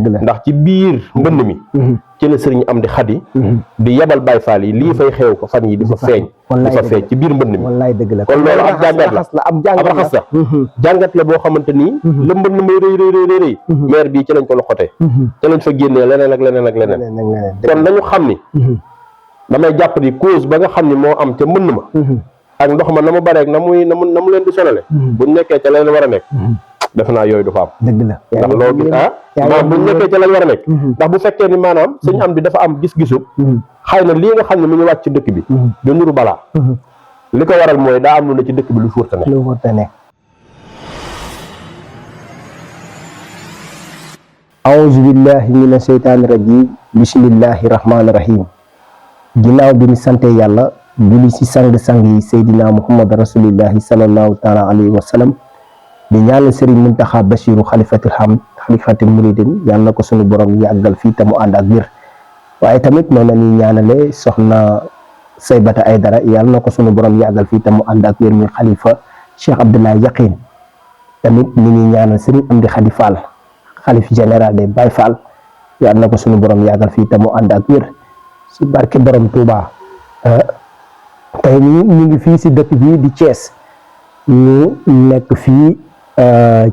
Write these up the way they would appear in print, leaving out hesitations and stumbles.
ndax ci biir mbënd mi ci la sëriñ Amdi Xadi di yabal Baay Faal yi lii fay xew ko fan yi di fa feeñ ci biir mbënd mi wallaay dëgg la kon loolu ab jàngat la ab raxas la jàngat la boo xamante nii la mbënd may rëy maire bii ci lañ ko loxotee ci lañ fa génnee leneen ak leneen kon nañu xam ni damay jàpp ni cause ba nga xam ni moo am ca mbënd ma ak ndox ma na mu bareeg na mu leen di sonale buñ nekkee ca leen war a nekk def naa yooyu du fa am dëgg la ndax loo gis maanaam buñ nekkee ca lañ war a nekk ndax bu fekkee ni maanaam sëñ am bi dafa am gis-gisu xëy na lii nga xam ne mi ngi wàcc ci dëkk bi du nuru balaa li ko waral mooy daa am lu ne ci dëkk bi lu fóorta nekk a'uuzu billahi mina sheytaani rajim bismillahi rahmaani rahim ginnaaw bi ñu sante yàlla julli ci sang-sang yi seydina muhammad rasulillahi sallallahu taala alayhi wa sallam di ñaanal Serigne Mountakha Bassirou xalifatul muridin yàlla na ko sunu borom yàggal fii te mu ànd ak wér waaye tamit noonu la ñuy ñaanale soxna Saybata Aydara yàlla na ko sunu borom yàggal fii te mu ànd ak wér muy xalifa Cheikh Abdoulaye Yaqin tamit ni ñuy ñaanal Serigne Amdi Khady Fall xalif général des Baye Fall yàlla na ko sunu borom yàggal fii te mu ànd ak wér si barke borom Touba tey ñu ngi fii si dëkk bi di Thiès ñu nekk fii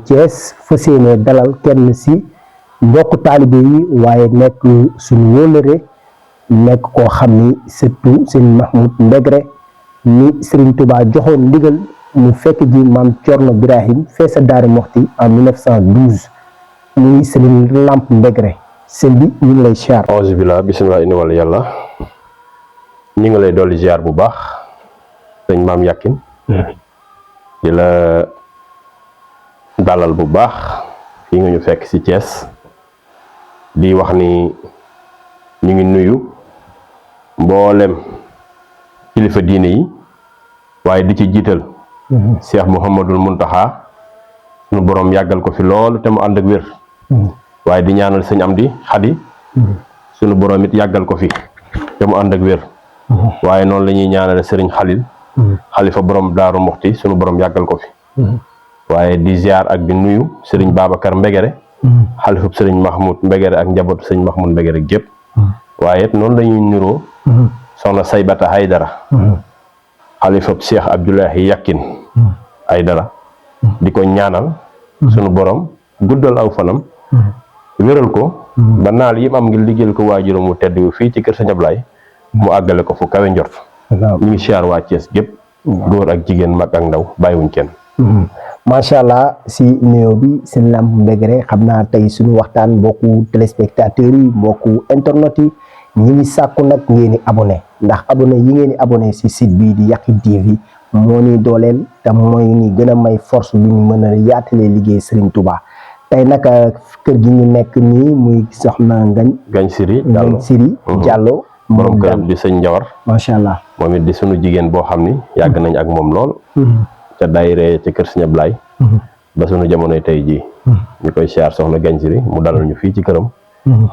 Thiès fas yéene dalal kenn si mbokk taalibe yi waaye nekk suñu wóolëre nekk koo xam ni surtout sëñ Mahmoud Mbegere ni Serigne Touba joxoon ndigal mu fekk ji maam Thierno Birahim fee sa Daaru Moxti en 1912 muy Serigne Lamp Mbegere sëñ bi ñu ngi lay ziar. auzu billah bismillah inni wala yàlla ñu ngi lay dolli ziar bu baax sëñ Maam Yakin di la dalal bu baax fii nga ñu fekk ci Thiès di wax ni ñu ngi nuyu mboolem kilifa diine yi waaye di ci jiital Cheikh Mouhamadul Mountakha sunu borom yàggal ko fi loolu te mu ànd ak wér waaye di ñaanal sëñ Amdi Khady sunu borom it yàggal ko fi te mu ànd ak wér waaye noonu la ñuy ñaanale sëriñ Khalil xalifa borom Daaru Muxti sunu borom yàggal ko fi waaye di ziar ak di nuyu sëriñ Babacar Mbegere xalifab sëriñ Mahmoud Mbegere ak njabootu sëriñ Mahmoud Mbegere gépp waaye it noonu la ñuy nuroo soxna Saybata Aydara xalifab Cheikh Abdoulaye Yaqin Aydara di ko ñaanal sunu borom guddal aw fanam wéral ko ba naal yi am ngir liggéeyal ko waajuram mu tedd fii ci kër Sëñ Ablaay mu àggale ko fu kawe njort ñu ngi siyaar waa Thiès gépp góor ak jigéen mag ak ndaw bàyyiwuñ kenn macha allah si nuyoo bi sëñ Lamp Mbegere xam naa tey suñu waxtaan mbokku téléspectateurs yi mbokku internet yi ñi ngi sàkku nag ngeen di abonné ndax abonné yi ngeen di abonné si site bii di Yakhine TV moo ni dooleel te mooy ni gën a may force bi ñu mën a yaatalee liggéey Serigne Touba tey nag kër gi ñu nekk nii muy soxna Ngañ Siri Diallo borom këram di sëñ Njawar macha allah moom it di sunu jigéen boo xam ni yàgg nañ ak moom lool ca daayira ca kër Sëñ Ablaay ba sunu jamonoy tey jii ñu koy siyaar soxna Ngañ Siri mu dalal ñu fii ci këram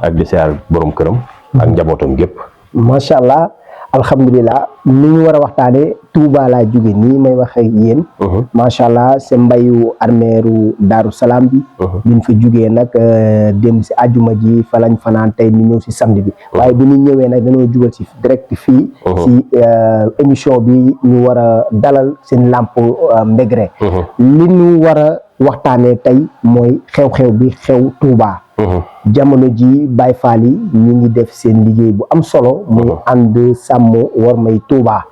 ak di siyaar borom këram ak njabootam gépp macha allah alhamdulilah ni ñu war a waxtaane Touba laa jóge nii may wax ak yéen macha allah sa mbayu armeeru Daaru Salaam bi biñ fa jógee nag dem si àjjuma ji fa lañ fanaan tey ñu ñëw si samedi bi waaye bu ñu ñëwee nag dañoo jugal si direct fii si émission bi ñu war a dalal seen Lamp Mbegere li ñu war a waxtaanee tey mooy xew-xew bi xew Touba jamono ji Baye Fall yi ñu ngi def seen liggéey bu am solo muy ànd sàmm wormay Touba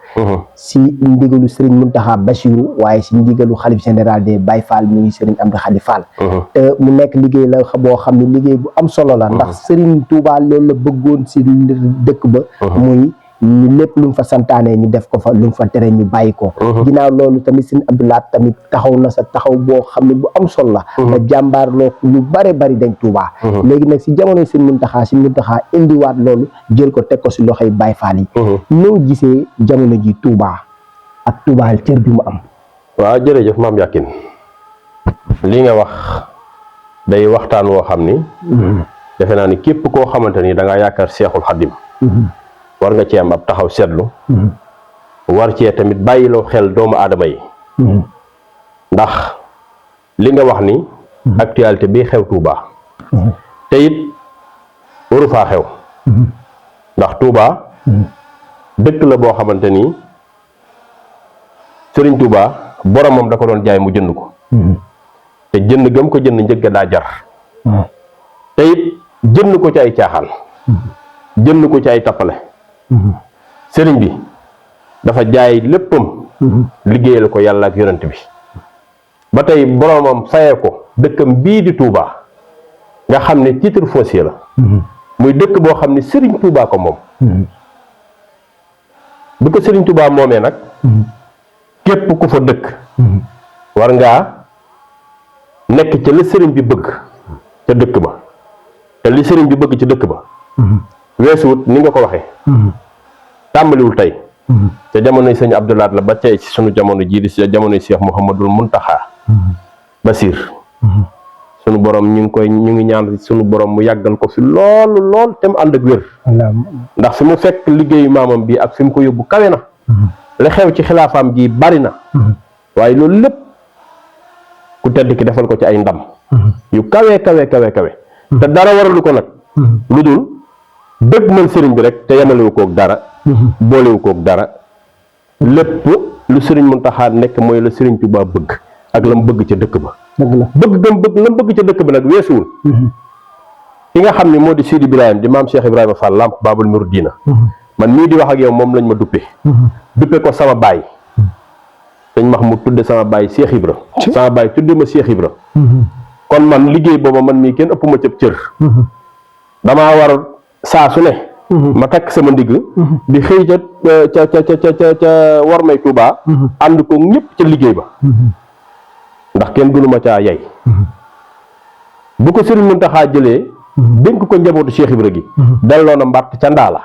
si ndigalu Serigne Mountakha Bassirou waaye si ndigalu xalif général des Baye Fall mu ngi Serigne Amdi Khady Fall te mu nekk liggéey la boo xam ne liggéey bu am solo la ndax Serigne Touba loolu la bëggoon si dëkk ba muy ñu lépp lu mu fa santaane ñu def ko fa lu mu fa tere ñu bàyyi ko ginnaaw loolu tamit sëñ Abdoulaye tamit taxaw na sa taxaw boo xam ne bu am solo la da jàmbaarloo lu bare bari dañ Touba léegi nag si jamono sëñ Mountakha indiwaat loolu jël ko teg ko si loxoy Baye Fall yi noo gisee jamono ji Touba ak Touba cër bi mu am waaw jërëjëf Maam Yakin li nga wax day waxtaan woo xam ni defe naa ni képp koo xamante ni da ngaa yaakaar Seexul Xadim war nga ci am ab taxaw seetlu war cee tamit bàyyiloo xel doomu aadama yi ndax li nga wax ni actualité bi xew Touba te it waru faa xew ndax Touba dëkk la boo xamante ni Sëriñ Touba boromam da ko doon jaay mu jënd ko te jënd gëm ko jënd njëgg daa jar te it jënd ko ci ay caaxaan jënd ko ci ay tappale sëriñ bi dafa jaay léppam liggéeyal ko yàlla ak yonent bi ba tey boromam fayee ko dëkkam bii di Touba nga xam ne titre foncier la muy dëkk boo xam ne Sëriñ Touba ko moom bu ko Sëriñ Touba moomee nag képp ku fa dëkk war ngaa nekk ca li sëriñ bi bëgg ca dëkk ba te li sëriñ bi bëgg ci dëkk ba weesuwut ni nga ko waxee tàmbaliwul tey ca jamonoy sëñ Abdoulaat la ba tey ci sunu jamono jii di jamonoy Cheikh Mouhamadul Muntaxa Basir sunu borom ñu ngi ñaan sunu borom mu yàggal ko fi lool te mu ànd ak wér ndax fi mu fekk liggéeyu maamam bi ak fi mu ko yóbbu kawe na li xew ci xilaafaam gi bari na waaye loolu lépp ku tedd ki defal ko ci ay ndam yu kawe te dara waralu ko nag lu dul dëgg mën sëriñ bi rek te yemalewu koog dara boolewu koog dara lépp lu sëriñ Muntaxa nekk mooy la sëriñ Tuubaa bëgg ak la mu bëgg ca dëkk ba la mu bëgg ca dëkk ba nag weesuwul ki nga xam ne moo di Sidi Ibrahima di maam Cheikh Ibrahima Fall Lamp Baabul Muridiina man mii di wax ak yow moom lañ ma duppe ko sama baay sëñ max mu tudde sama baay Cheikh Ibra sama baay tudde ma Cheikh Ibra kon man liggéey booba man mii kenn ëpp ma cëb cër damaa war saa su ne ma takk sama ndigg di xëy ca war may Touba ànd ko ñëpp ca liggéey ba ndax kenn gënu ma caa yey bu ko Sëriñ Muntaxa jëlee dénk ko njabootu Cheikh Ibra gi delloo na mbàtt ca ndaala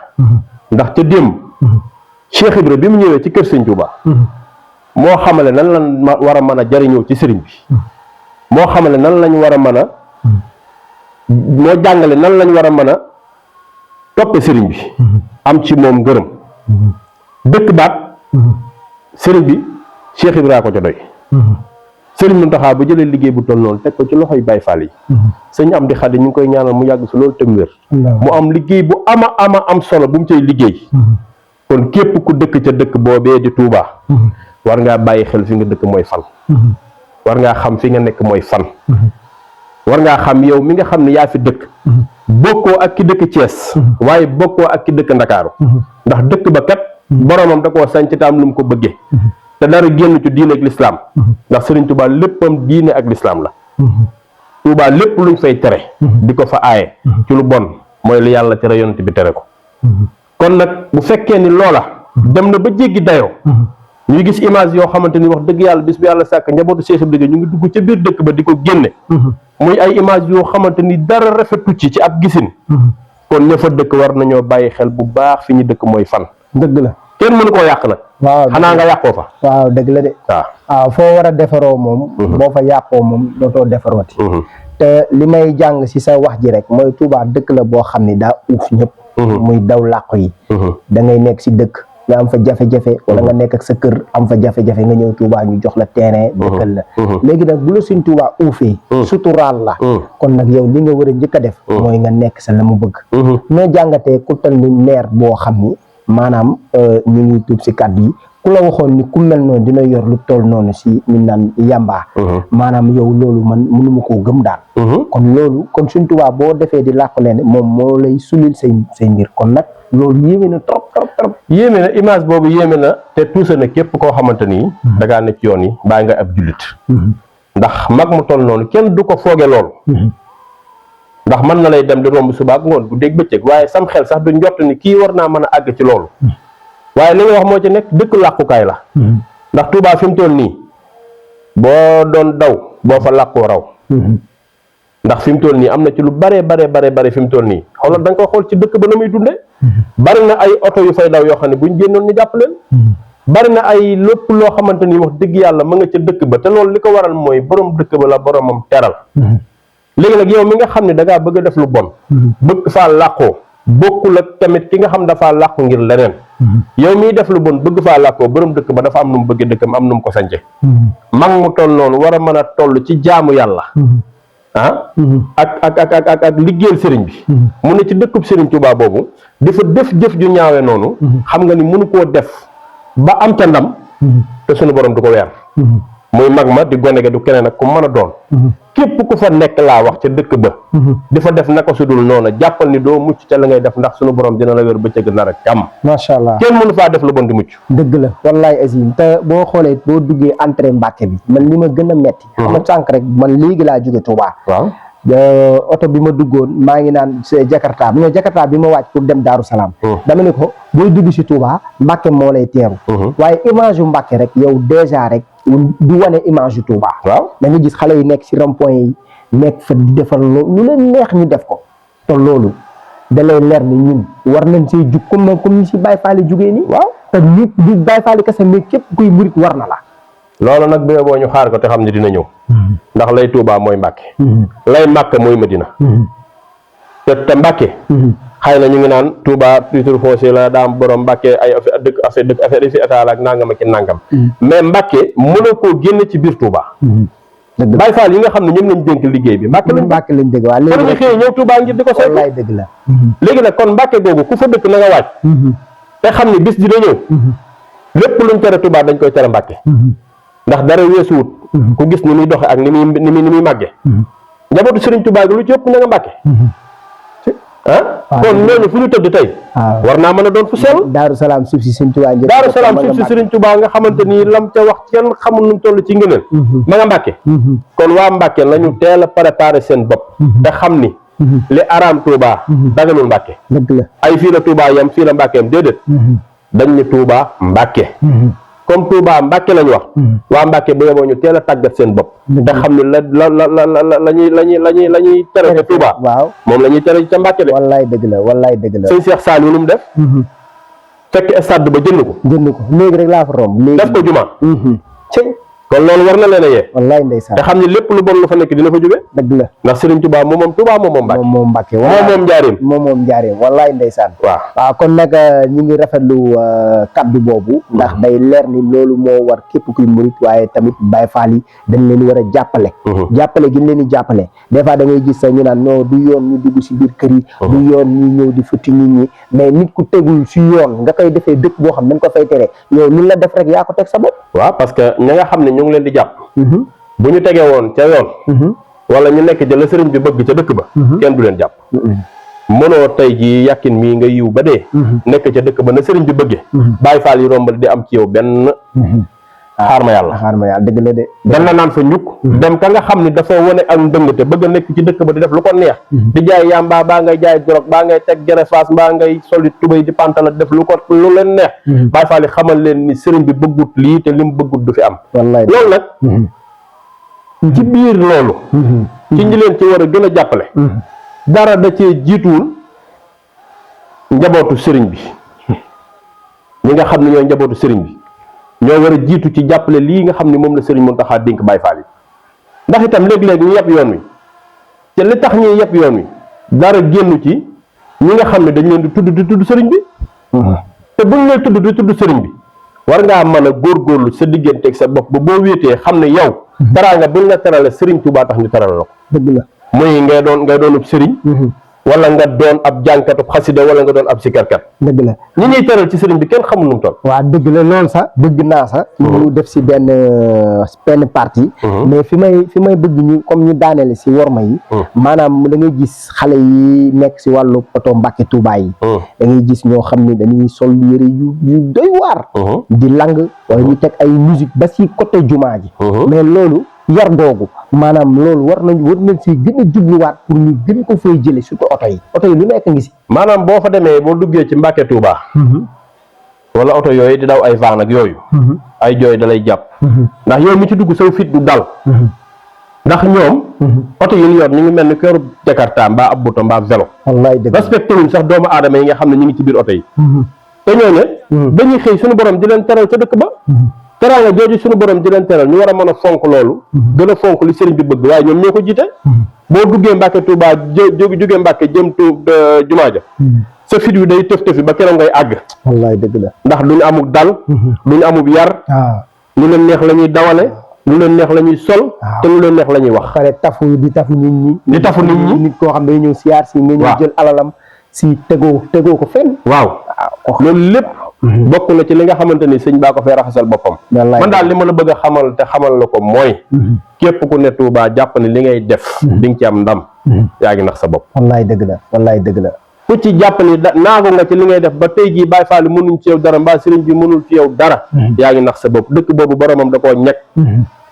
ndax ca démb Cheikh Ibra bi mu ñëwee ci kër Sëriñ Touba moo xamale nan lañ war a mën a jariñoo ci sëriñ bi moo xamale nan lañ war a mën a moo jàngale nan lañ war a mën a toppe sëriñ bi am ci moom ngërëm dëkk baat sëriñ bi Cheikh Ibra ko ca doy sëriñ Muntaxa bu jëlee liggéey bu toll noonu teg ko ci loxoy Baay Faal yi sëñ Amdi Xadi ñu ngi koy ñaanal mu yàgg si loolu te mu wér mu am liggéey bu am solo bu mu cay liggéey kon képp ku dëkk ca dëkk boobee di Touba war ngaa bàyyi xel fi nga dëkk mooy fan war ngaa xam fi nga nekk mooy fan war ngaa xam yow mi nga xam ne yaa fi dëkk bokkoo ak ki dëkk Thiès waaye bokkoo ak ki dëkk Ndakaaru ndax dëkk ba kat boromam da koo sañ ci taam lu mu ko bëggee te dara génn ci diine ak lislaam ndax Sëriñ Touba léppam diine ak lislaam la Touba lépp luñ fay tere di ko fa aaye ci lu bon mooy lu yàlla tere yonent bi tere ko kon nag bu fekkee ni loola dem na ba jéggi dayoo ñuy gis image yoo xamante ni wax dëgg yàlla bis bi yàlla sàkk njabootu Cheikh Ibra ñu ngi dugg ca biir dëkk ba di ko génne muy ay image yoo xamante ni dara rafetu ci ab gisin kon ña fa dëkk war nañoo bàyyi xel bu baax fi ñu dëkk mooy fan dëgg la kenn mënu koo yàq nag waaw xanaa nga yàqoo fa waaw dëgg la de waaw foo war a defaroo moom boo fa yàqoo moom dootoo defarooti te li may jàng si sa wax ji rek mooy Touba dëkk la boo xam ne daa uuf ñëpp muy daw làqu yi da ngay nekk si dëkk nga am fa jafe-jafe wala nga nekk ak sa kër am fa jafe-jafe nga ñëw Touba ñu jox la terrain dëkkal la léegi nag bu la suñ Touba uufee suturaal la kon nag yow li nga war a njëkk a def mooy nga nekk sa la mu bëgg noo jàngatee ku tal ni maire boo xam ni maanaam ñu ngi tuub si kàddu yi ku la waxoon ni ku mel noonu dina yor lu toll noonu si ñu naan yàmbaa maanaam yow loolu man mënuma koo gëm daal kon loolu kon suñ Touba boo defee di làqu leen moom moo lay sulil say mbir kon nag loolu yéeme na trop yéeme na image boobu yéeme na te tuusa na képp koo xamante ni da ngaa ne ci yoon yi bàyyi nga ab jullit ndax mag mu toll noonu kenn du ko fooge loolu ndax mën na lay dem di romb suba ak ngoon bu dégg bëccëg waaye sam xel sax du njort ni kii war naa mën a àgg ci loolu waaye li nga wax moo ci nekk dëkk làqukaay la ndax Touba fi mu toll nii boo doon daw boo fa làqoo raw ndax fi mu toll nii am na ci lu bare fi mu toll nii xoolal da nga ko xool ci dëkk ba na muy dunde bari na ay oto yu fay daw yoo xam ne buñ génnoon ñu jàpp leen bari na ay lépp loo xamante ni wax dëgg yàlla ma nga ca dëkk ba te loolu li ko waral mooy borom dëkk ba la boromam teral léegi nag yow mi nga xam ne da ngaa bëgg a def lu bon bëgg faa làqoo bokkul ak tamit ki nga xam dafaa làqu ngir leneen yow miy def lu bon bëgg faa làqoo borom dëkk ba dafa am nu mu bëgg dëkkam am nu mu ko sance mag mu toll noonu war a mën a toll ci jaamu yàlla ak liggéeyal sëriñ bi mu ne ci dëkkub sëriñ Touba boobu dafa def jëf ju ñaawe noonu xam nga ni mënu koo def ba am ca ndam te suñu borom du ko weer muy mag ma di gone ga du keneen ak ku mën a doon képp ku fa nekk laa wax ca dëkk ba di fa def naka su dul noonu jàppal ni doo mucc ca la ngay def ndax suñu borom dina la wér bëccëg nar ak jàmm macha allah kenn mënu faa def lu bon di mucc dëgg la wallaay azim te boo xoolee boo duggee entrée Mbàkke bi man li ma gën a metti xam nga sànq rek man léegi laa jóge Touba waaw oto bi ma duggoon maa ngi naan Jakarta bi ma wàcc pour dem Daaru Salaam dama ne ko booy dugg si Touba Mbàkke moo lay teeru waaye image yu Mbàkke rek yow déjà rek du wane image yu Touba waaw da nga gis xale yi nekk si rond-point yi nekk fa di defar lu leen neex ñu def ko te loolu da lay leer ni ñun war nañ see jug comme ni si Baye Fall jugee nii waaw te nit du Baye Fall kese mais képp kuy murit war na la loolu nag bee boo ñu xaar ko te xam ne dina ñëw ndax lay Touba mooy Mbàkke lay Mbàkke mooy Madina te Mbàkke xëy na ñu ngi naan Touba titre foncier la daam borom Mbàkke ay affaire yi fi état la ak nangam ak nangam mais Mbàkke mënoo koo génne ci biir Touba Baye Fall yi nga xam ne ñoom lañ dénk liggéey bi Mbàkke lañ dëgg waaw léegi ñu xëy ñëw Touba ngir di ko saytu wallaay dëgg la léegi nag kon Mbàkke googu ku fa dëkk na nga waaj te xam ne bis dina ñëw lépp luñ tere Touba dañ koy tere Mbàkke ndax dara weesuwut ku gis ni muy doxe ak ni muy màgge njabootu Sëriñ Touba gi lu ci ëpp na nga Mbàkke kon ñooñu fu ñu tëdd tey war naa mën a doon fu sell Daaru Salaam suuf si Sëriñ Touba Daaru Salaam suuf si Sëriñ Touba nga xamante ni lam ca wax kenn xamul nu mu toll ci ngëneel ma nga Mbàkke kon waa Mbàkke lañu teel a préparé seen bopp te xam ni li araam Touba daganul Mbàkke dëgg la ay fii la Touba yam fii la Mbàkke yam déedéet dañ ni Touba Mbàkke comme Touba Mbàkke lañu wax waa Mbàkke bu yeboo ñu teel a tàggat seen bopp te xam ni la ñuy tere ca Touba waaw moom la ñuy tere ca Mbàkke de wallaay dëgg la sëñ Cheikh Saliou lu mu def fekk stade ba jënd ko léegi rek laa fa romb léegi def ko juma kon loolu war na leen a yee wallaay ndeysaan te xam ne lépp lu bon lu fa nekk dina fa jóge dëgg la ndax Sëriñ Touba moom Touba moom Mbàkke moom njaareem wallaay ndeysaan waaw kon nag ñu ngi rafetlu kaddu boobu ndax day leer ni loolu moo war képp kuy murit waaye tamit Baye Fall yi dañ leen war a jàppale gi leen di jàppale des fois da ngay gis sa ñu naan non du yoon ñu dugg si biir kër yi du yoon ñu ñëw di futti nit ñi mais nit ku tegul si yoon nga koy defee dëkk boo xam dañ ko fay tere yow lu la def rek yaa ko teg sa bopp waaw parce que ña nga xam ne ñu ngi leen di jàpp bu ñu tegee woon ca yoon wala ñu nekk ca la sëriñ bi bëgg ca dëkk ba kenn du leen jàpp mënoo tey ji yàkkin mii nga yiw ba dee nekk ca dëkk ba na sëriñ bi bëggee Baye Fall yi rombal di am ci yow benn xaar ma yàlla dëgg la de dan la naan fa ñukk dem ka nga xam ni dafa wane ak ndëngte bëgg a nekk ci dëkk ba di def lu ko neex di jaay yamba baa ngay jaay drogue baa ngay teg gerefaas baa ngay soli tubéy di pantala def lu leen neex Baye Fall yi xamal leen ni sëriñ bi bëggut lii te lim bëggut du fi am loolu nag ci biir loolu ci ñi leen ci war a gën a jàppale dara da cee jiituwul njabootu sëriñ bi ñi nga xam ne ñooy njabootu sëriñ bi ñoo war a jiitu ci jàppale lii nga xam ne moom la sëriñ Mountakha dénk Baye Fall yi ndax itam léeg-léeg ñu yeb yoon wi te li tax ñuy yeb yoon wi dara génn ci ñi nga xam ne dañ leen di tudd sëriñ bi te buñ leen di tudd sëriñ bi war ngaa mën a góorgóorlu sa digganteeg sa bopp ba boo wéetee xam ne yow teraanga buñ la terale sëriñ Touba tax ñu teral la ko dëgg la muy ngay doonub sëriñ wala nga doon ab jànkatu xasida wala nga doon ab sikarkat dëgg la ñi ñuy teral ci sëriñ bi kenn xamul nu mu toll waaw dëgg la loolu sax bëgg naa sax ñu def si benn partie mais fi may bëgg ñu comme ñu daanele si worma yi maanaam da ngay gis xale yi nekk si wàllu poto Mbàkke Touba yi da ngay gis ñoo xam ne dañuy sol yëre yu doy waar di lang wala ñu teg ay musique ba si côté jumaa ji mais loolu yar googu maanaam loolu war nañ si gën a jubluwaat pour ñu gën ko fay jële surtout oto yi lu nekk ngi si maanaam boo fa demee boo duggee ci Mbàkke Touba wala oto yooyu di daw ay van ak yooyu ay jooy dalay jàpp ndax yow mi ci dugg saw fit du dal ndax ñoom oto yi ñu yor ñu ngi mel ni këru Jakarta mbaa ab buto mbaa vélo wallaay dëgg respecté wuñ sax doomu aadama yi nga xam ne ñu ngi ci biir oto yi te ñooñu dañuy xëy suñu borom di leen teral ca dëkk ba teraanga jooju suñu borom di leen teral ñu war a mën a fonk loolu gën a fonk li sëriñ bi bëgg waaye ñoom ñoo ko jiite boo duggee Mbàkke Touba jógee Mbàkke jëm jumaa ja sa fit wi day tëf-tëfi ba keroog ngay àgg wallaay dëgg la ndax duñu amul dal duñu amul yar ñu leen neex la ñuy dawale lu leen neex la ñuy sol te lu leen neex la ñuy wax pare tafu nit ñi nit koo xam ne ñëw siyaar si nga ñëw jël alalam si tegoo ko fenn waaw loolu lépp bokk na ci li nga xamante ni sëñ baa ko fee raxasal boppam man daal li ma la bëgg a xamal te xamal la ko mooy képp ku ne Touba jàpp ne li ngay def di nga ci am ndam yaa ngi nax sa bopp wallaay dëgg la ku ci jàpp ni naago nga ci li ngay def ba tey jii Baay Faal mënuñ ci yow dara mbaa sëriñ bi mënul ci yow dara yaa ngi nax sa bopp dëkk boobu boromam da koo ñekk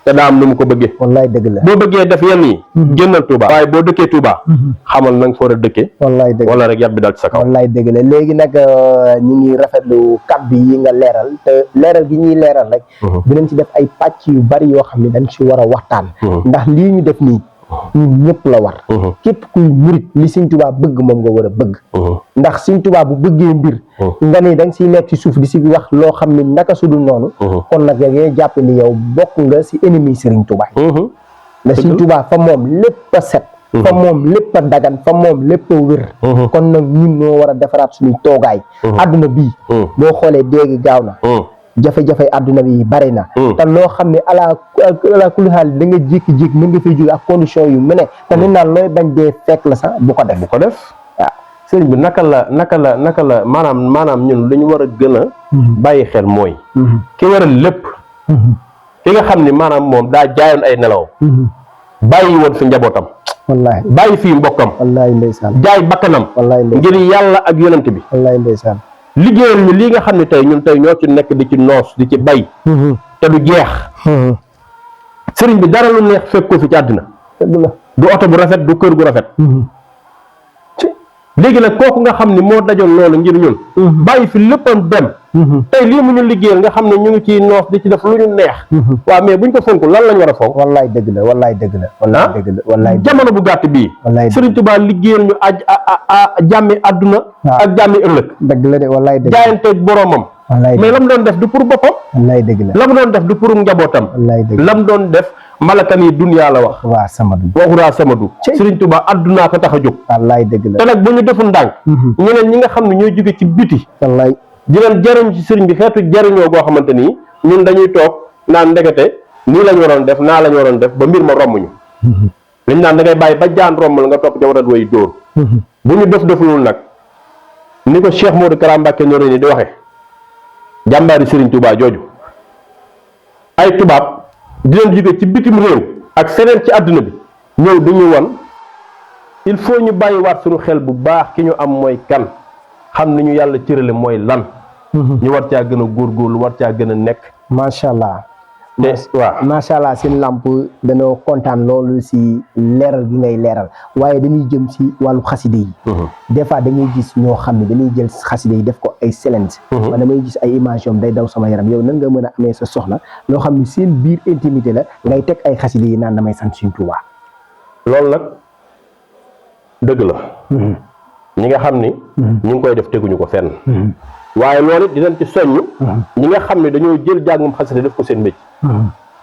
te daa am nu mu ko bëggee wallaay dëgg la boo bëggee def yenn yi génnal Touba waaye boo dëkkee Touba xamal na nga fa war a dëkkee wallaay dëgg wala rek yat bi dal ci sa kaw wallaay dëgg la léegi nag ñu ngi rafetlu kàddu yi nga leeral te leeral gi ñuy leeral rek dinañ ci def ay pàcc yu bari yoo xam ne dañ ci war a waxtaan ndax lii ñu def nii ñun ñëpp la war képp kuy murit li Sëñ Tuubaa bëgg moom nga war a bëgg ndax Sëñ Tuubaa bu bëggee mbir nga ne da nga siy nekk ci suuf di si wax loo xam ne naka sudul noonu kon nag da ngay jàpp ni yow bokk nga si ennemi Sëriñ Tuubaa ndax Sëñ Tuubaa fa moom lépp a set fa moom lépp a dagan fa moom lépp a wér kon nag ñun ñoo war a defaraat suñu toogaay àdduna bii boo xoolee déegi gaaw na jafe-jafe àdduna bi bari na te loo xam ne ala kulli xaal da nga jékki-jékki mën nga fay jóge ak condition yu mu ne te ni naan looy bañ dee fekk la sax bu ko def waaw sëriñ bi naka la maanaam ñun lu ñu war a gën a bàyyi xel mooy ki war a lépp ki nga xam ni maanaam moom daa jaayoon ay nelaw bàyyi woon fi njabootam wallaahi bàyyi fii mbokkam wallaahi ndeysaan jaay bakkanam wallaahi ndeysaan ngir yàlla ak yonent bi wallaahi ndeysaan liggéeyal ñu lii nga xam ne tey ñun tey ñoo ci nekk di ci noos di ci bay te du jeex sëriñ bi dara lu neex fekk ko fi ci àddina dëgg la du oto bu rafet du kër gu rafet léegi nag kooku nga xam ne moo dajoon loolu ngir ñun bàyyi fi léppam dem tey lii mu ñu liggéeyal nga xam ne ñu ngi ciy noos di ci def lu ñu neex waaw mais buñ ko fonk lan lañ war a fonk wallaay dëgg la wallaay dëgg la wallaay dëgg la wallaay jamono bu gàtt bii Sëriñ Tuubaa liggéeyal ñu jàmmi àdduna ak jàmmi ëllëg dëgg la de wallaay dëgg jaayanteeg boromam mais lam doon def du pour boppam wallaay dëgg la lam doon def du pour njabootam wallaay dëgg lam doon def malakan yi duniyaa la wax waa samadu waxuraa samadu Sëriñ Tuubaa àddunaa ko tax a jóg wallaay dëgg la te nag bu ñu deful ndànk ñeneen ñi nga xam ne ñooy jóge ci biti wallaay di leen jariñ ci sëriñ bi xeetu jariñoo goo xamante nii ñun dañuy toog naan ndekete nii lañ waroon def naa lañ waroon def ba mbir ma romb ñu liñ naan da ngay bàyyi ba jaan romb la nga topp ca warat way dóor bu ñu defulul nag ni ko Cheikh Modou Kara Mbacké Noreyni di waxe jàmbaari Sëriñ Tuubaa jooju ay tubaab di leen jóge ci bitim réew ak feneen ci àdduna bi ñëw du ñu won il faut ñu bàyyiwaat suñu xel bu baax ki ñu am mooy kan xam ni ñu yàlla cërale mooy lan ñu war caa gën a góorgóorlu war caa gën a nekk macha allah waaw macha allah seen làmp dañoo kontaan loolu si leeral gi ngay leeral waaye dañuy jëm si wàllu xaside yi des fois dañuy gis ñoo xam ne dañuy jël xaside yi def ko ay silence man damay gis ay image yoom day daw sama yaram yow nan nga mën a amee sa soxna loo xam ne seen biir intimité la ngay teg ay xaside yi naan damay sant Sëriñ Tuubaa loolu nag dëgg la ñi nga xam ni ñu ngi koy def teguñu ko fenn waaye loolu it dinañ ci soññ ñi nga xam ne dañoo jël jàngum xasida def ko seen mécc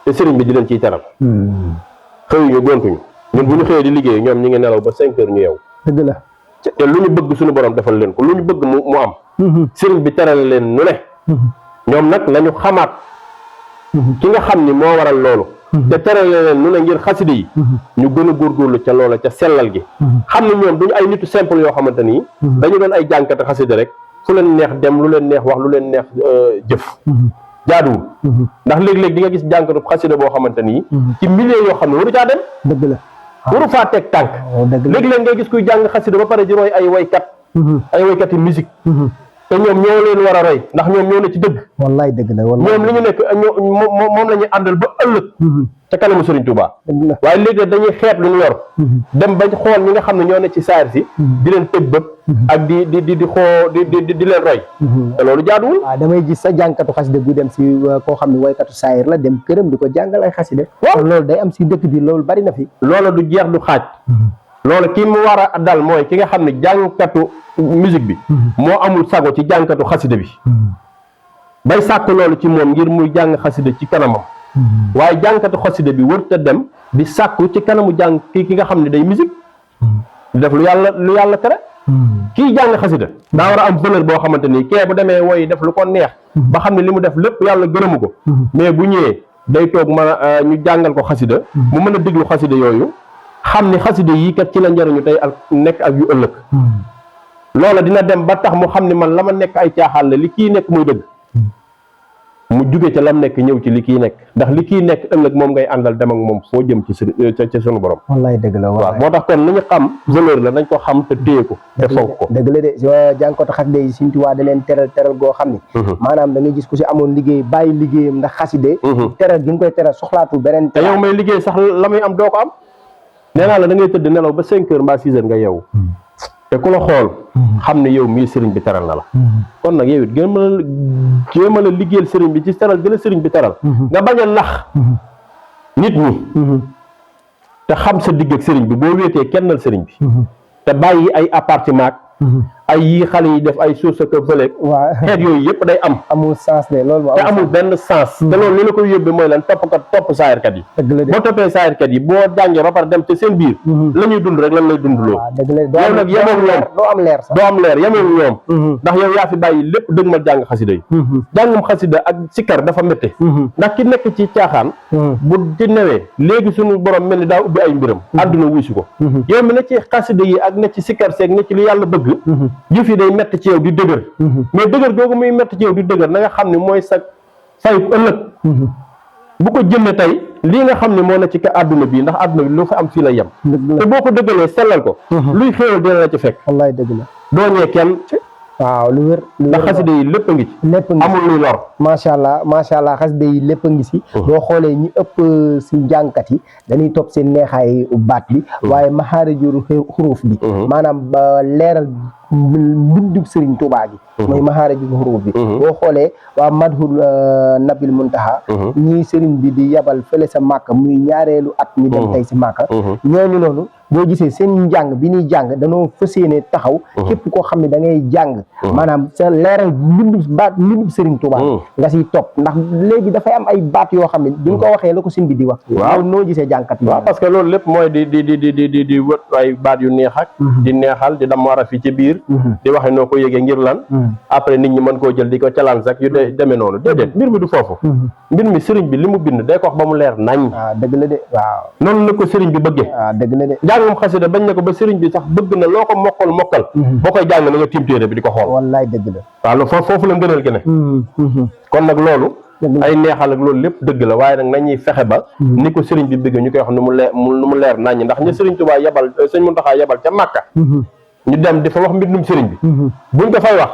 te sëriñ bi di leen ciy teral xëyuñu gontuñu ñun bu ñu xëyee di liggéey ñoom ñi ngi nelaw ba 5 heures ñu yeew dëgg la te lu ñu bëgg suñu borom defal leen ko lu ñu bëgg mu am sëriñ bi teral leen nu ne ñoom nag nañu xamaat ki nga xam ni moo waral loolu te teral leen nu ne ngir xasida yi ñu gën a góorgóorlu ca loola ca sellal gi xam ne ñoom duñu ay nitu simple yoo xamante nii dañu doon ay jànkate xasida rek fu leen neex dem lu leen neex wax lu leen neex jëf jaaduwul ndax léeg-léeg di nga gis jànkatu xasida boo xamante nii ci milieu yoo xam ne waru caa dem dëgg la waru faa teg tànk léeg-léeg ngay gis kuy jàng xasida ba pare di roy ay waykat yi musique te ñoom ñoo leen war a roy ndax ñoom ñoo ne ci dëgg wallaay dëgg la wallaay ñoom li ñu nekk moom la ñuy àndal ba ëllëg ca kanamu Sëriñ Tuubaa waaye léegi dañuy xeet lu ñu yor dem bañ xool ñi nga xam ne ñoo ne ci saar si di leen tëj bët ak di leen roy te loolu jaaduwul waaw damay gis sa jànkatu xasida bu dem si koo xam ne waykatu saayir la dem këram di ko jàngal ay xasida waaw loolu day am si dëkk bi loolu bari na fi loolu du jeex du xaaj loolu ki mu war a dal mooy ki nga xam ne jàngkatu musique bi moo amul sago ci jàngkatu xasida bi bay sàkk loolu ci moom ngir muy jàng xasida ci kanamam waaye jàngkatu xasida bi wër te dem di sàkku ci kanamu jàng ki nga xam ne day musique di def lu yàlla tere kii jàng xasida daa war a am valeur boo xamante nii kee bu demee woy def lu ko neex ba xam ne li mu def lépp yàlla gërëmu ko mais bu ñëwee day toog mën a ñu jàngal ko xasida mu mën a déglu xasida yooyu xam ni xasida yi kat ci la njëriñu tey ak nekk ak yu ëllëg loola dina dem ba tax mu xam ni man la ma nekk ay caaxaan la li kii nekk muy dëgg mu jóge ca lam nekk ñëw ci li kii nekk ndax li kii nekk ëllëg moom ngay àndal dem ak moom foo jëm ci sunu borom. wallaay dëgg la waaw moo tax kon ni ñu xam valeur la nañ ko xam te téye ko te fonk ko. dëgg la de jàngkatu xasida yi Sëriñ Tuubaa da leen teral goo xam ni maanaam da ngay gis ku si amoon liggéey bàyyi liggéeyam ndax xaside teral gi nga koy teral soxlaatu beneen te yow may liggéey sax la muy am doo ko am nee naa la da ngay tëdd nelaw ba 5 heures mbaa 6 heures nga yeewu te ku la xool xam ne yow mii sëriñ bi teral na la kon nag yow it jéem a la liggéeyal sëriñ bi ci teral gi la sëriñ bi teral nga bañ a nax nit ñi te xam sa digg ak sëriñ bi boo wéetee kennal sëriñ bi te bàyyi ay appartement ay yii xale yi def ay suuf sa kër fële xeet yooyu yëpp day am amul sens de loolu te amul benn sens te loolu li la koy yóbbee mooy lan topp saayirkat yi boo toppee saayirkat yi boo jàngee ba pare dem te seen biir la ñuy dund rek lan lay dund loo yow nag yemoon ñoom doo am leer yemoon ñoom ndax yow yaa fi bàyyi lépp dëgg ma jàng xasida yi jàngum xasida ak sikkar dafa métte ndax ki nekk ci caaxaan bu ci newee léegi suñu borom mel ni daa ubbi ay mbiram àdduna wuusi ko yow mi ne ci xasida yi ak ne ci sikkar seeg ne ci li yàlla bëgg jëf yi day mett ci yow di dëgër mais dëgër googu muy mett ci yow di dëgër na nga xam ne mooy sa fayu ëllëg bu ko jëmee tey lii nga xam ne moo na ci ka àdduna bi ndax àdduna bi lu fa am fii la yem te boo ko dëggalee sellal ko luy xéewal dina la ci fekk wallaay dëgg la doo ñee kenn waaw lu wér ndax xasida yi lépp a ngi ci amul luy lor macha allah xasida yi lépp a ngi si boo xoolee ñi ëpp si njàngkat yi dañuy topp seen neexaay baat bi waaye maxaarijul xuruuf bi maanaam ba leeral mbindub Sëriñ Tuubaa gi mooy maxaarijul xuruuf bi boo xoolee waa madhul nabil muntaha ñii sëriñ bi di yabal fële sa màkka muy ñaareelu at ñu dem tey si màkka ñooñu noonu boo gisee seen njàng bi ñuy jàng danoo fas yéene taxaw képp koo xam ne da ngay jàng maanaam sa leeral mbindub Sëriñ Tuubaa nga siy topp ndax léegi dafay am ay baat yoo xam ne duñ ko waxee la ko sëñ bi di wax waaw noo gisee jàngkat yi waaw parce que loolu lépp mooy di wët ay baat yu neex ak di neexal di dam war a fi ci biir di waxe noo ko yëgee ngir lan après nit ñi mën koo jël di ko challenge ak yu demee noonu déedéet mbir mi du foofu mbir mi sëriñ bi li mu bind day ko wax ba mu leer nañ waaw dëgg la de waaw noonu la ko sëriñ bi bëggee waaw dëgg la de jàngum xasida bañ na ko ba sëriñ bi sax bëgg na loo ko mokkal boo koy jàng na nga tiim téere bi di ko xool wallaay dëgg la waaw foofu la ngëneel gi ne kon nag loolu ay neexal ak loolu lépp dëgg la waaye nag nañuy fexe ba ni ko sëriñ bi bëgg ñu koy wax nu mu leer naññ ndax ñu sëriñ Tuubaa yebal sëñ Muntaxaa yebal ca Màkka ñu dem di fa wax mbindum sëriñ bi buñ ko fay wax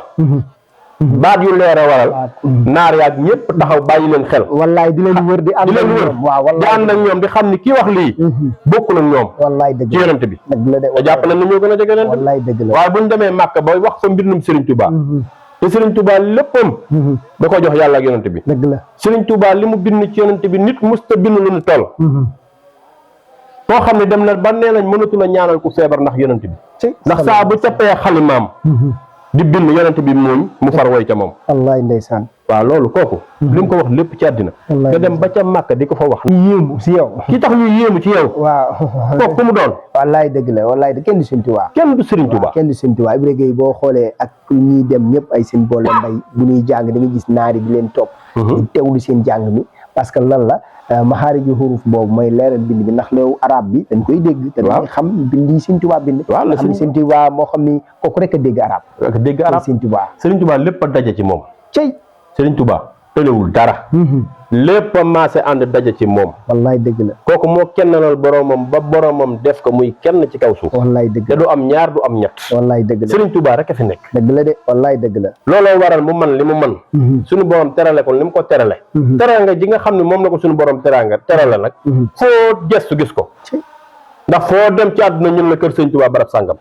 baat yu leer a waral naar yaag ñëpp taxaw bàyyi leen xel wallaay di leen wër di ànd ak ñoom waaw di ànd ak ñoom di xam ni kii wax lii bokkul ak ñoom wallaay dëgg ci yonent bi dëgg la de te jàpp nañ ni ñoo gën a jege yonent bi wallaay dëgg la waaye buñ demee Màkka ba wax fa mbindum sëriñ Tuubaa te Sëriñ Tuubaa léppam da ko jox yàlla ak yonent bi dëgg la Sëriñ Tuubaa li mu bind ci yonent bi nit musta bind lu ñu toll koo xam ne dem na ba nee nañ mënatu la ñaanal ku feebar ndax yonent bi ndax saa bu cappee xalimaam di bind yonent bi muuñ mu far woy ca moom wallaay ndeysaan waaw loolu kooku li mu ko wax lépp ci àddina nga dem ba ca Màkka di ko fa wax yéemu si yow ki tax ñu yéemu ci yow waaw kooku ku mu doon wallaay dëgg la wallaay kenn du Sëriñ Tuubaa kenn du Sëriñ Tuubaa kenn du Sëriñ Tuubaa Ibra Gueye boo xoolee ak ñuy dem ñëpp ay seen boole mbay bu ñuy jàng da nga gis naari di leen topp di teewlu seen jàng mi parce que lan la maxaariju xuruf boobu mooy leeral bind bi ndax loolu arab bi dañ koy dégg te dañuy xam bind yi Sëriñ Tuubaa bind nga xam ne Sëriñ Tuubaa moo xam ni kooku rek a dégg arab Sëriñ Tuubaa Sëriñ Tuubaa lépp a daje ci moom cey Sëriñ Tuubaa tëlewul dara lépp a maase ànd daje ci moom wallaay dëgg la kooku moo kennalal boromam ba boromam def ko muy kenn ci kaw suuf wallaay dëgg te du am ñaar du am ñett wallaay dëgg la Sëriñ Tuubaa rek a fi nekk dëgg la de wallaay dëgg la looloo waral mu man li mu man suñu borom terale ko li mu ko terale teranga ji nga xam ne moom la ko suñu borom terale nag foo gestu gis ko ndax foo dem ci àdduna ñun la kër Sëriñ Tuubaa barab sàngam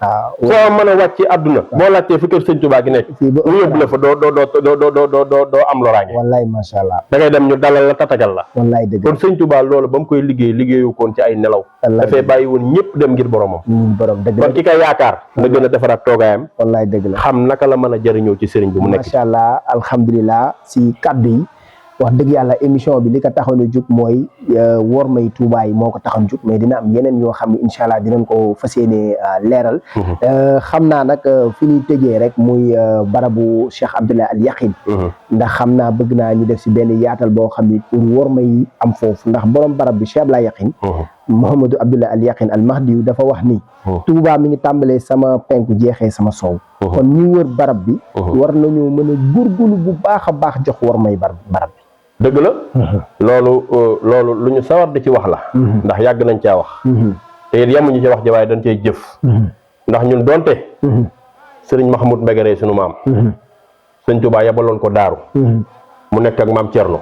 waaw foo mën a wàcc ci àdduna boo laajtee fi kër Sëriñ Tuubaa gi nekk ñu yóbbu la fa doo am loraange wallaay macha allah da ngay dem ñu dalal la tatagal la wallaay dëgg kon Sëriñ Tuubaa loolu ba mu koy liggéeyu koon ci ay nelaw dafay bàyyi woon ñëpp dem ngir boromam kon ki koy yaakaar na gën a defaraat toogaayam wallaay dëgg la xam naka la mën a jëriñoo ci sëriñ bi mu nekk macha allah alhamdulilah si kaddu yi wax dëgg yàlla émission bi li ko taxoon a jóg mooy wor may Touba yi moo ko taxoon jóg mais dina am yeneen yoo xam ne incha allah dinañ ko fas yéene leeral. xam naa nag fi ñuy tëjee rek muy barabu Cheikh Abdoulaye Al Yakhine. ndax xam naa bëgg naa ñu def si benn yaatal boo xam ne pour wor may am foofu ndax borom barab bi Cheikh Abdoulaye Yakhine. Mouhamadou Abdoulaye Al Yakhine Al Mahdi dafa wax ni. Touba mi ngi tàmbalee sama penku jeexee sama soow. kon ñi wër barab bi. war nañoo mën a góorgóorlu bu baax a baax jox war may barab bi. dëgg la. loolu lu ñu sawar di ci wax la. ndax yàgg nañ caa wax. te it yemuñu ci wax ji waaye dañ cee jëf. ndax ñun donte. sëriñ Mahmoud Mbegere sunu maam. sëñ Touba yabaloon ko daaru. mu nekk ak maam Thierno.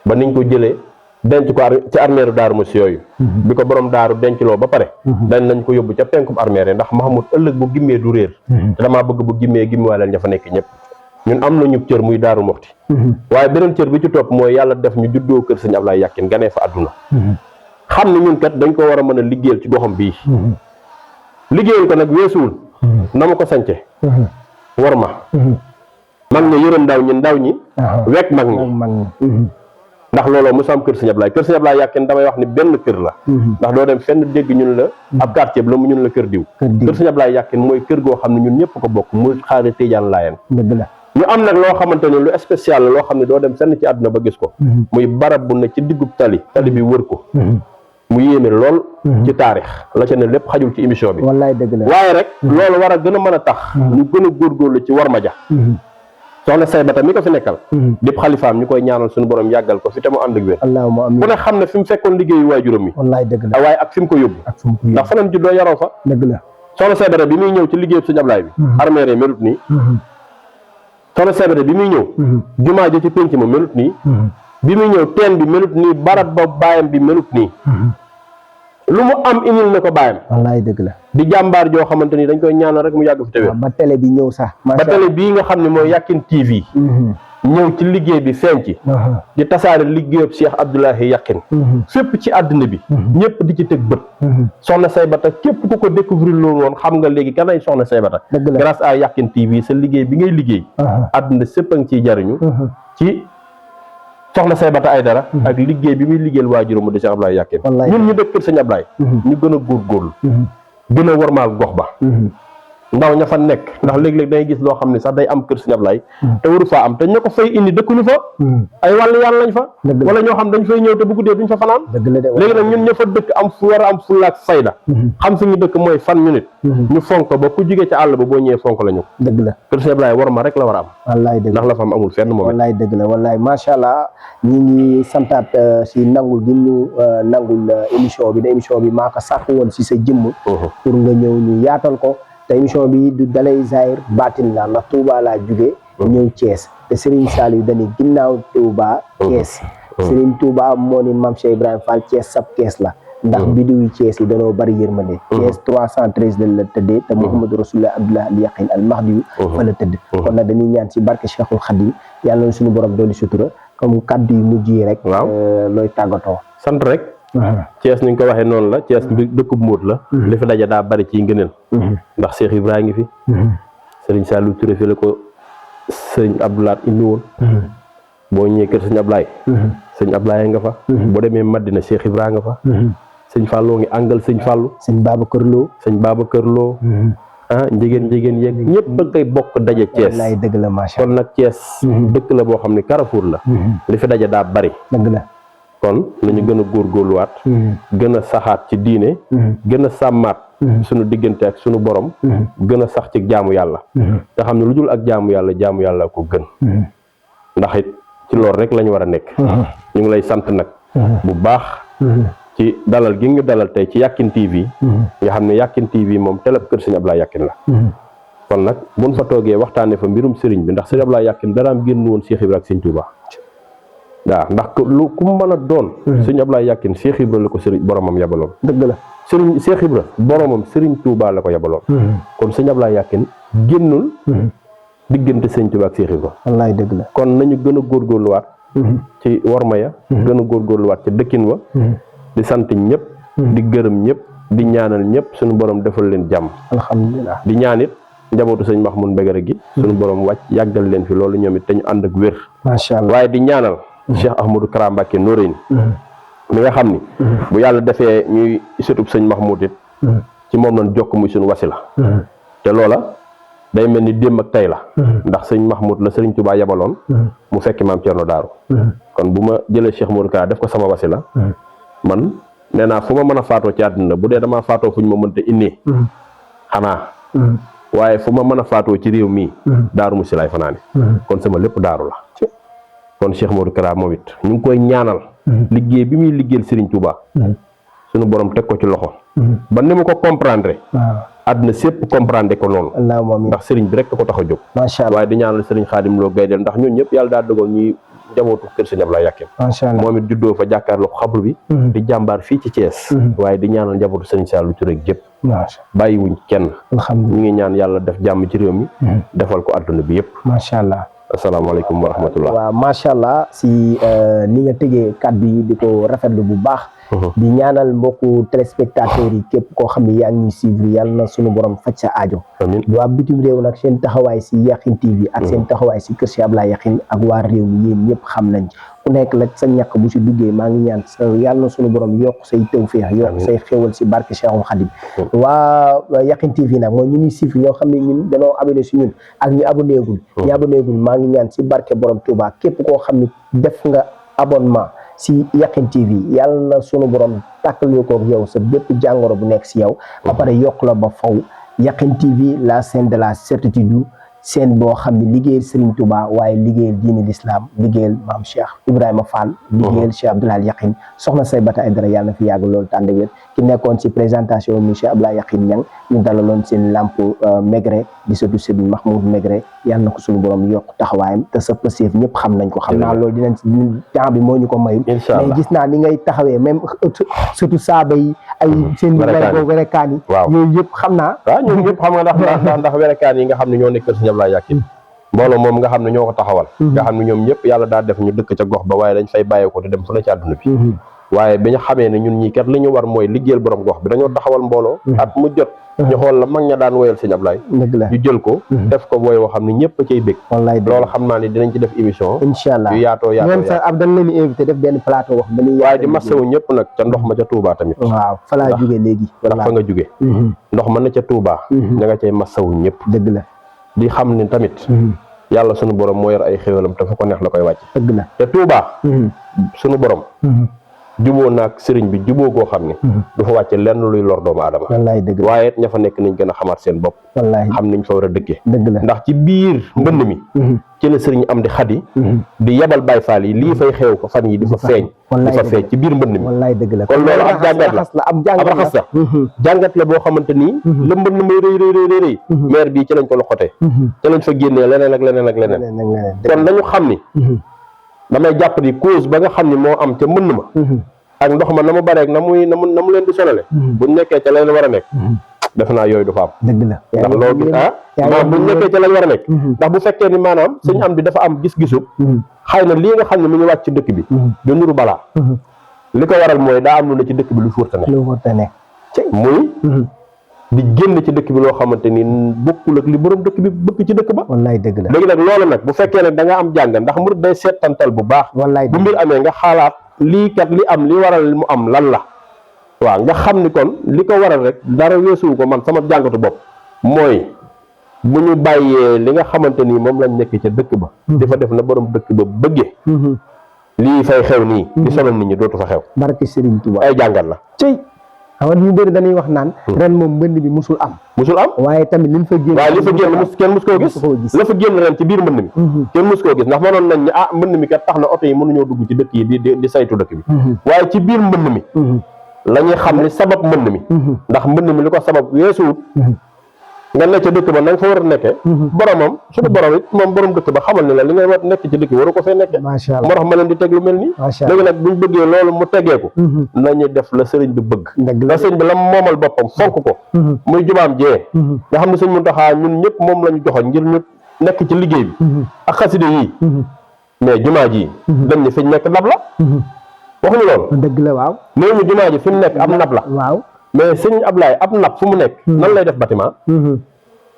ba niñ ko jëlee denc ko ci armeeru daaru Musi yooyu. bi ko borom daaru dencloo ba pare. dañ nañ ko yóbbu ca penkub armeer yi ndax Mahmoud ëllëg bu gimmee du réer. te damaa bëgg bu gimmee gimmiwaaleel ña fa nekk ñëpp. ñun am nañu cër muy daaru Muxti. waaye beneen cër bi ci topp mooy yàlla def ñu juddoo kër sëñ Ablaye Yakhine ganee fa àdduna. xam ne ñun kat dañ ko war a mën a liggéeyal ci goxam bii. liggéeyal ko nag weesuwul. na ma ko sance war ma. mag ñi yërëm ndaw ñi. wekk mag ñi. ndax looloo mu sam kër sëñ Ablaye Yakhine damay wax ni benn kër la. ndax doo dem fenn dégg ñun la ab quartier la mu ñun la kër diw. kër sëñ Ablaye Yakhine mooy kër goo xam ne ñun ñëpp ko bokk mu xaari Tijaan Laayeen. ñu am nag loo xamante ne lu spécial la loo xam ne doo dem fenn ci àdduna ba gis ko. muy barab bu ne ci diggub tali bi wër ko. mu yéeme lool. ci taarix la ca ne lépp xajul ci émission bi. wallaay dëgg la waaye rek. loolu war a gën a mën a tax. ñu gën a góorgóorlu ci war ma ja. soxna Saybata mi ko fi nekkal. dépp xalifaam ñu koy ñaanal suñu borom yàggal ko fi te mu ànd ak wér. allahumma amiin ku ne xam ne fi mu fekkoon liggéeyu waajuram mi. wallaay dëgg la waaye ak fi mu ko yóbbu. ndax fa lañ juddoo yaroo fa. dëgg la soxna Saybata bi muy ñëw ci liggéeyu sëñ Ablaye bi. armeer yi melut nii. soxna Saybata bi muy ñëw. jumaa ji ci pénc ma melut nii. bi muy ñëw teen bi melut nii barab ba baayam bi melut nii. lu mu am indil na ko baayam. wallaay dëgg la di jàmbaar joo xamante ni dañ koy ñaanal rek mu yàgg fi te wér. ba télé bi ñëw sax. ba télé bii nga xam ne mooy Yakhine TV. ñëw ci liggéey bi feeñ ci. di tasaare liggéeyub Cheikh Abdoulaye Yakhine. fépp ci àddina bi. ñëpp di ci teg bët. soxna Saybata képp ku ko découvrir loolu woon xam nga léegi kanay soxna Saybata. grâce à Yakhine TV sa liggéey bi ngay liggéey. àddina sépp a ngi ciy jariñu. ci soxna Saybata Aydara ak liggéey bi muy liggéeyal waajuram mu di Cheikh Abdoulaye Yakhine. ñun ñu dëkk kër sëñ Ablaye. ñu gën a góorgóorlu. gën a warmaal gox ba. ndaw ña fa nekk ndax léeg-léeg day gis loo xam ne sax day am kër sëñ Ablaye te waru faa am te ña ko fay indi dëkkuñu fa. ay wàllu yàlla lañ fa. wala ñoo xam dañ fay ñëw te bu guddee duñ fa fanaan. léegi nag ñun ña fa dëkk am fu war a am fulla ak fayda. xam fi ñu dëkk mooy fan ñu nit. ñu fonk ba ku jugee ca àll ba boo ñëwee fonk la ñu ko. dëgg la kër sëñ Ablaye war ma rek la war a am. wallaay dëgg ndax la fa am amul fenn moom. wallaay dëgg la wallaay macha allah ñi ngi santaat si nangul gi ñu nangul émission bi émission bi maa ko sàkk woon si sa jëmm. pour nga ñëw ñu yaatal ko. te émission bi du dalay zahir baatin la ndax Touba laa jugee ñëw Thiès te Serigne Saliou dañuy ginnaaw Touba Thiès Serigne Touba moo ni Mame Cheikh Ibrahima Fall Thiès sab Thiès la ndax bidiw yi Thiès yi dañoo bari yërmande Thiès 313 la tëddee te Mouhamadou Rasulullah Abdoulaye Al Yakhine Al Mahdi fa la tëdd kon nag dañuy ñaan ci barke Cheikhul Khadim yàlla na suñu borom dooli sutura comme kaddu yu mujj yi rek looy tàggatoo sant rek Thiès ni nga ko waxee noonu la Thiès dëkkub móot la li fi daje daa bari ci ngëneel ndax Cheikh Ibrahima ngi fi Serigne Saliou Touré fi la ko sëñ Abdoulaye indi woon boo ñëwee kër sëñ Ablaye sëñ Ablaye nga fa boo demee Madina Cheikh Ibrahima nga fa sëñ Fallou ngi àngal sëñ Fallou sëñ Babacar Lo njigéen yeeg ñëpp a koy bokk daje Thiès wallaay dëgg la macha kon nag Thiès dëkk la boo xam ne Carrefour la li fi daje daa bari dëgg la kon nañu gën a góorgóorluwaat gën a saxaat ci diine gën a sàmmaat suñu diggante ak suñu borom gën a sax ci jaamu yàlla nga xam ne lu dul ak jaamu yàlla ko gën ndax it ci loolu rek lañu war a nekk ñu ngi lay sant nag bu baax ci dalal gi ñu dalal tey ci Yakhine TV nga xam ne Yakhine TV moom teleb kër sëñ Ablaye Yakhine la kon nag buñ fa toogee waxtaane fa mbirum sëriñ bi ndax sëñ Ablaye Yakhine daraam génn woon Cheikh Ibra ak sëñ Touba waaw ndax lu ku mu mën a doon sëñ Ablaye Yakhine Cheikh Ibra la ko sëriñ boromam yabaloon dëgg la sëriñ Cheikh Ibra boromam sëriñ Touba la ko yabaloon kon sëñ Ablaye Yakhine génnul diggante sëñ Touba ak Cheikh Ibra wallaay dëgg la kon nañu gën a góorgóorluwaat ci worma ya gën a góorgóorluwaat ci dëkkin wa di sant ñëpp di gërëm ñëpp di ñaanal ñëpp suñu borom defal leen jàmm alhamdulilah di ñaanit njabootu sëñ Mahmoud Mbegere gi suñu borom wàcc yàggal leen fi loolu ñoom it te ñu ànd ak wér macha allah waaye di ñaanal Cheikh Ahmadou Kara Mbacké Noreyni mi nga xam ni bu yàlla defee ñuy sëtub sëñ Mahmoud it ci moom lañ jokk muy suñu wasila te loola day mel ni démb ak tey la ndax sëñ Mahmoud la sëriñ Touba yabaloon mu fekki maam Thierno Daaru kon bu ma jëlee Cheikh Modou Kara def ko sama wasila man nee naa fu ma mën a faatoo ci àddina bu dee damaa faatoo fu ñu ma mënta innee xanaa waaye fu ma mën a faatoo ci réew mii Daaru Musi laay fanaane kon sama lépp daaru la kon Cheikh Modou Kara moom it ñu ngi koy ñaanal liggéey bi muy liggéeyal Serigne Touba suñu borom teg ko ci loxo ba ni mu ko comprendre àdduna sépp comprendre ko noonu ndax Serigne bi rek ko tax a jóg macha allah waaye di ñaanal Serigne Khadim Lo Gaydel ndax ñun ñëpp yàlla daa dogal ñuy njabootu kër Serigne Ablaye Yakhine macha allah moom it juddoo fa jàkkaarloo xabru bi di jàmbaar fii ci Thiès waaye di ñaanal njabootu Serigne Saliou Touré gépp bàyyiwuñ kenn ñu ngi ñaan yàlla def jàmm ci réew mi defal ko àdduna bi yëpp macha allah asalaamaaleykum wa rahmatullah waaw macha allah si ni nga tëgee kàddu yi di ko rafetlu bu baax di ñaanal mbokku téléspectateurs yi képp koo xam ne yaa ngi ñuy suivre yàlla na sunu borom faj sa aajo waa bitim réew nag seen taxawaay si Yakhine TV ak seen taxawaay si kër Cheikh Ablaye Yakhine ak waa réew mi yéen ñëpp xam nañ ku nekk la sa ñàkk bu si duggee maa ngi ñaan sa yàlla na sunu borom yokk say tawfeex yokk say xéwal si barke Cheikhul Khadim waa Yakhine TV nag mooy ñu ñuy suivre ñoo xam ne ñun dañoo abonné si ñun ak ñu aboneegul maa ngi ñaan si barke borom Touba képp koo xam ne def nga abonnement si Yakhine TV yàlla na sunu borom tàkkal ko yow sa bépp jàngoro bu nekk si yow ba pare yokk la ba faw Yakhine TV la chaîne de la certitude seen boo xam ne liggéeyal Serigne Touba waaye liggéeyal diine l'islam liggéeyal maam Cheikh Ibrahima Fall liggéeyal Cheikh Abdoulaye Yakhine soxna say bata ay dara yàlla na fi yàgg loolu tànd wér ki nekkoon si présentation monsieur Abdoulaye Yakhine Niang ñu dalaloon seen lamp Maigret di sëtu Serigne Mahmoud Maigret yàlla na ko suñu borom yokk taxawaayam te sa pëseef ñëpp xam nañ ko xam naa loolu dinañ si temps bi moo ñu ko mayul mais gis naa ni ngay taxawee même surtout saaba yi ay seen werekaan yi yooyu yëpp xam naa waaw ñoom ñëpp xam nga ndax werekaan yi nga xam ne ñoo nekk Serigne Abdoulaye Yakhine mbooloo moom nga xam ne ñoo ko taxawal nga xam ne ñoom ñëpp yàlla daa def ñu dëkk ca gox ba waaye dañ fay bàyyee ko te dem fu ne ci àdduna bi waaye bi ñu xamee ne ñun ñii kat li ñu war mooy liggéeyal borom gox bi dañoo taxawal mbooloo at mu jot ñu xool la mag ña daan woyal Serigne Ablaye ñu jël ko def ko booy woo xam ne ñëpp a cay bég loolu xam naa ne dinañ ci def émission incha allah yu yaatoo ñoom sax ab dañ leen invité def benn plateau wax waaye di masawu ñëpp nag ca ndox ma ca Touba tamit waaw fa laa jóge léegi ndax fa nga jóge ndox ma na ca Touba da nga cay masawu ñëpp dëgg la di xam ne tamit yàlla sunu borom moo yor ay xéwalam te fu ko neex la koy wàcc dëgg la te Touba sunu borom juboo naag sëriñ bi juboo goo xam ne du fa wàcce lenn luy lor doomu aadama wallaay dëgg la waaye ña fa nekk nañ gën a xamaat seen bopp wallaay xam niñ fa war a dëkkee dëgg la ndax ci biir mbënd mi ci la sëriñ am di xadi di yebal Baay Faal yi lii fay xew ko fan yi di fa feeñ ci biir mbënd mi wallaay dëgg la kon loolu ab jàngat la ab raxas la jàngat la boo xamante nii la mbënd may rëy maire bii ci lañ ko loxotee ci lañ fa génnee leneen ak leneen kon nañu xam ni damay jàpp ni cause ba nga xam ni moo am ca mbënd ma ak ndox ma na mu bareeg na mu leen di sonale buñ nekkee ca leen war a nekk def naa yooyu du fa am dëgg la ndax loolu gis maanaam buñ nekkee ca lañ war a nekk ndax bu fekkee ni maanaam suñu am bi dafa am gis-gisu xëy na lii nga xam ne mu ngi wàcc ci dëkk bi du nuru balaa li ko waral mooy daa am lu ne ci dëkk bi lu furta ne muy di génn ci dëkk bi loo xamante ni bokkul ak li borom dëkk bi bëgg ci dëkk ba wallaay dëgg la léegi nag loolu nag bu fekkee nag da nga am jàng ndax murid day seetantal bu baax wallaay bu mbir amee nga xaalaat lii kat li am li waral mu am lan la waaw nga xam ni kon li ko waral rek dara weesuwu ko man sama jàngatu bopp mooy bu ñu bàyyee li nga xamante ni moom lañ nekk ca dëkk ba di fa def na borom dëkk ba bëggee lii fay xew nii di sonal nit ñi dootu fa xew barke Serigne Touba ay jàngat la xam ñu bëri dañuy wax naan ren moom mbënd bi musul am waaye tamit liñ fa génn waaye li fa génn kenn mus koo gis la fa génn ren ci biir mbënd mi kenn mus koo gis ndax mënoon nañ ni mbënd mi kat tax na oto yi mënuñoo dugg ci dëkk yi di saytu dëkk bi waaye ci biir mbënd mi la ñuy xam li sabab mbënd mi ndax mbënd mi li ko sabab weesuwut nga nekk ca dëkk ba na nga fa war a nekkee boromam suñu borom it moom borom dëkk ba xamal ni la li nga war nekk ci dëkk bi waru ko fee nekkee moo tax ma leen di teg lu mel nii léegi nag buñ bëggee loolu mu tegeeku nañu def la sëriñ bi bëgg la sëriñ bi la moomal boppam fonk ko muy jumaam jee nga xam ne sëñ Muntaxa ñun ñëpp moom la ñu joxoon ngir ñu nekk ci liggéey bi ak xaside yii mais jumaa ji dañ ne fi ñu nekk ndab la waxuñu loolu dëgg la waaw néew ñu jumaa ji fi mu nekk am ndab la waaw mais sëñ Ablaye ab napp fu mu nekk nan lay def bâtiment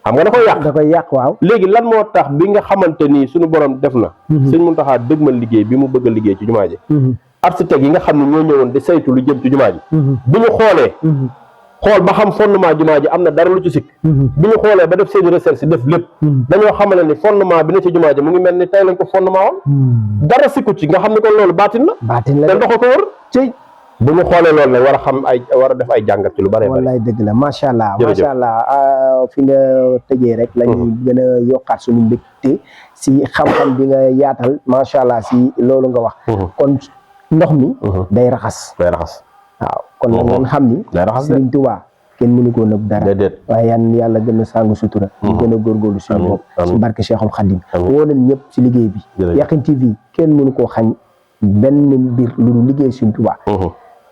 xam nga da koy yàq da koy yàq waaw. léegi lan moo tax bi nga xamante ni suñu borom def na sëñ Mountakha dëgmal liggéey bi mu bëgg a liggéey ci jumaa ji architecte yi nga xam ne ñoo ñëwoon di saytu lu jëm ci jumaa ji bi ñu xoolee xool ba xam fondement jumaa ji am na dara lu ci sikk bi ñu xoolee ba def seeni recherche def lépp dañoo xamale ni fondement bi ne ci jumaa ji mu ngi mel ni tey lañ ko fondement woon dara sikku ci nga xam ne kon loolu baatin la baatin la te ndox ko wër ci bu ñu xoolee loolu nag war a xam war a def ay jàngat ci lu bëree bëri wallaay dëgg la macha allah jërëjëf. macha allah fi nga tëjee rek la ñuy gën a yokkaat suñu mbégte si xam-xam bi nga yaatal macha allah si loolu nga wax kon ndox mi day raxas day raxas waaw kon nag ngeen xam ni day raxas de Sëriñ Tuubaa kenn mënu koo nëbb dara déedéet waaye yàlla gën a sàngu sutura ñu gën a góorgóorlu suñu bopp si barke Cheikhul Khadim woo nañ ñëpp si liggéey bi jërëjëf. Yakhine TV kenn mënu koo xañ benn mbir lu dul liggéey Sëriñ Tuubaa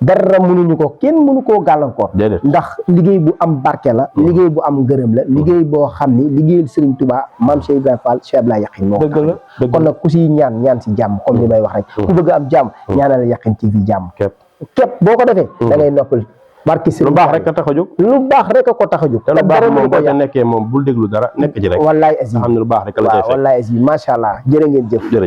dara mënuñu ko kenn mënu koo gàllankoor déedéet ndax liggéey bu am barke la liggéey bu am ngërëm la liggéey boo xam ni liggéeyal Serigne Touba maam Cheikh Ibrahima Fall Cheikh Abdoulaye Yakhine moo dëgg la dëgg kon nag ku si ñaan si jàmm comme li may wax rek ku bëgg am jàmm ñaanal Yakhine TV jàmm képp boo ko defee da ngay noppal barke Serigne lu baax rek a tax a jóg lu baax rek a ko tax a jóg te lu baax moom boo ca nekkee moom bul déglu dara nekk ci rek wallaay asi xam ne lu baax rek la cay fekk wallaay asi macha allah jërë ngeen jëf jërëjëf